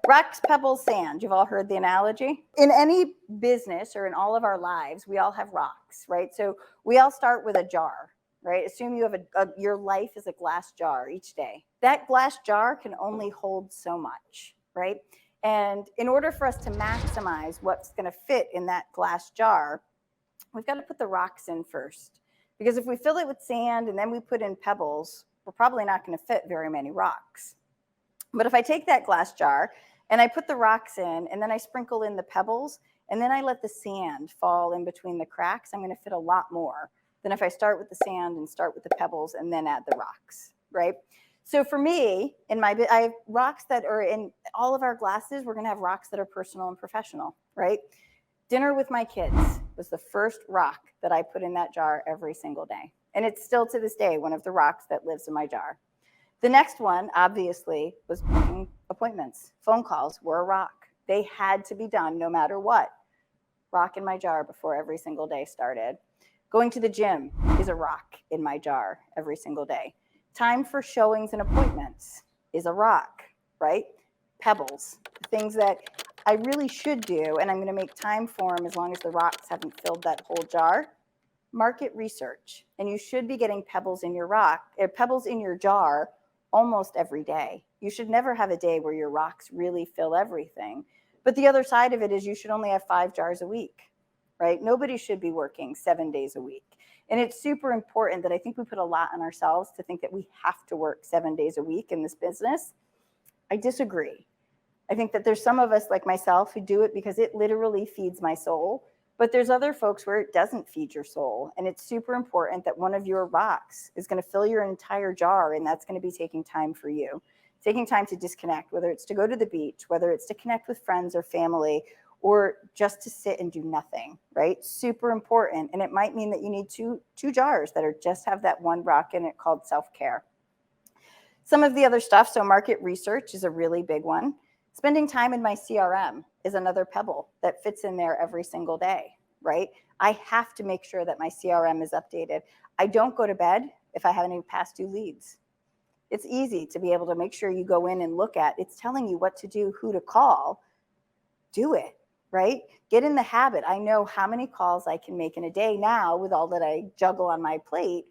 Rocks, pebbles, sand. You've all heard the analogy. In any business or in all of our lives, we all have rocks, right? So we all start with a jar, right? Assume you have your life is a glass jar each day. That glass jar can only hold so much, right? And in order for us to maximize what's going to fit in that glass jar, we've got to put the rocks in first. Because if we fill it with sand and then we put in pebbles, we're probably not going to fit very many rocks. But if I take that glass jar and I put the rocks in and then I sprinkle in the pebbles and then I let the sand fall in between the cracks, I'm going to fit a lot more than if I start with the sand and start with the pebbles and then add the rocks, right? So for me, I have rocks that are in all of our glasses. We're going to have rocks that are personal and professional, right? Dinner with my kids was the first rock that I put in that jar every single day. And it's still to this day one of the rocks that lives in my jar. The next one, obviously, was booking appointments. Phone calls were a rock. They had to be done no matter what. Rock in my jar before every single day started. Going to the gym is a rock in my jar every single day. Time for showings and appointments is a rock, right? Pebbles, things that I really should do, and I'm going to make time for them as long as the rocks haven't filled that whole jar. Market research, and you should be getting pebbles in your pebbles in your jar almost every day. You should never have a day where your rocks really fill everything. But the other side of it is you should only have 5 jars a week, right? Nobody should be working 7 days a week. And it's super important that I think we put a lot on ourselves to think that we have to work 7 days a week in this business. I disagree. I think that there's some of us like myself who do it because it literally feeds my soul. But there's other folks where it doesn't feed your soul. And it's super important that one of your rocks is going to fill your entire jar, and that's going to be taking time for you. Taking time to disconnect, whether it's to go to the beach, whether it's to connect with friends or family, or just to sit and do nothing, right? Super important. And it might mean that you need two jars that are just have that one rock in it called self-care. Some of the other stuff, so market research is a really big one. Spending time in my CRM is another pebble that fits in there every single day, right? I have to make sure that my CRM is updated. I don't go to bed if I have any past due leads. It's easy to be able to make sure you go in and look at. It's telling you what to do, who to call. Do it, right? Get in the habit. I know how many calls I can make in a day now with all that I juggle on my plate.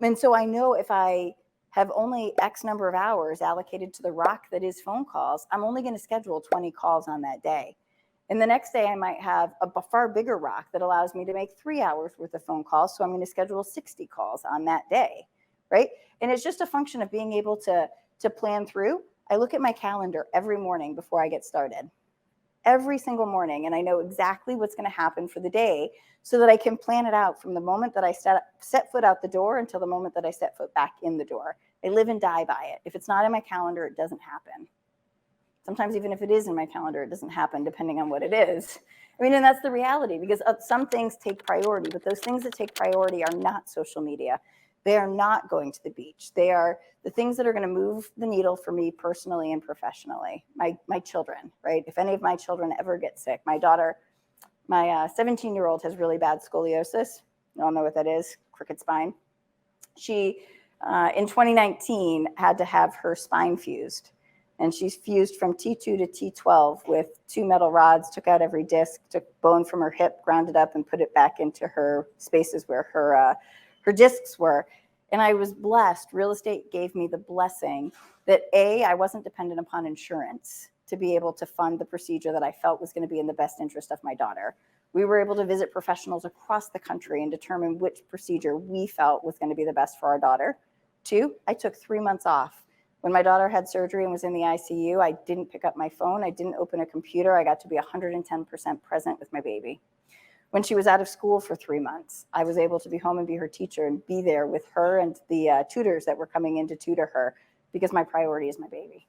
And so I know if I have only X number of hours allocated to the rock that is phone calls, I'm only going to schedule 20 calls on that day. And the next day I might have a far bigger rock that allows me to make 3 hours worth of phone calls. So I'm going to schedule 60 calls on that day, right? And it's just a function of being able to plan through. I look at my calendar every morning before I get started. Every single morning, and I know exactly what's going to happen for the day so that I can plan it out from the moment that I set foot out the door until the moment that I set foot back in the door. I live and die by it. If it's not in my calendar, it doesn't happen. Sometimes even if it is in my calendar, it doesn't happen depending on what it is. I mean, and that's the reality because some things take priority, but those things that take priority are not social media. They are not going to the beach. They are the things that are going to move the needle for me personally and professionally. My children, right? If any of my children ever get sick, my daughter, my 17-year-old has really bad scoliosis. You all know what that is, crooked spine. She, in 2019, had to have her spine fused. And she's fused from T2 to T12 with 2 metal rods, took out every disc, took bone from her hip, ground it up, and put it back into her spaces where her discs were. And I was blessed. Real estate gave me the blessing that I wasn't dependent upon insurance to be able to fund the procedure that I felt was going to be in the best interest of my daughter. We were able to visit professionals across the country and determine which procedure we felt was going to be the best for our daughter. 2, I took 3 months off. When my daughter had surgery and was in the ICU, I didn't pick up my phone. I didn't open a computer. I got to be 110% present with my baby. When she was out of school for 3 months, I was able to be home and be her teacher and be there with her and the tutors that were coming in to tutor her because my priority is my baby,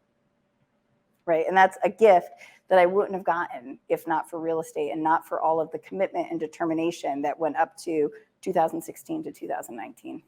right? And that's a gift that I wouldn't have gotten if not for real estate and not for all of the commitment and determination that went up to 2016 to 2019.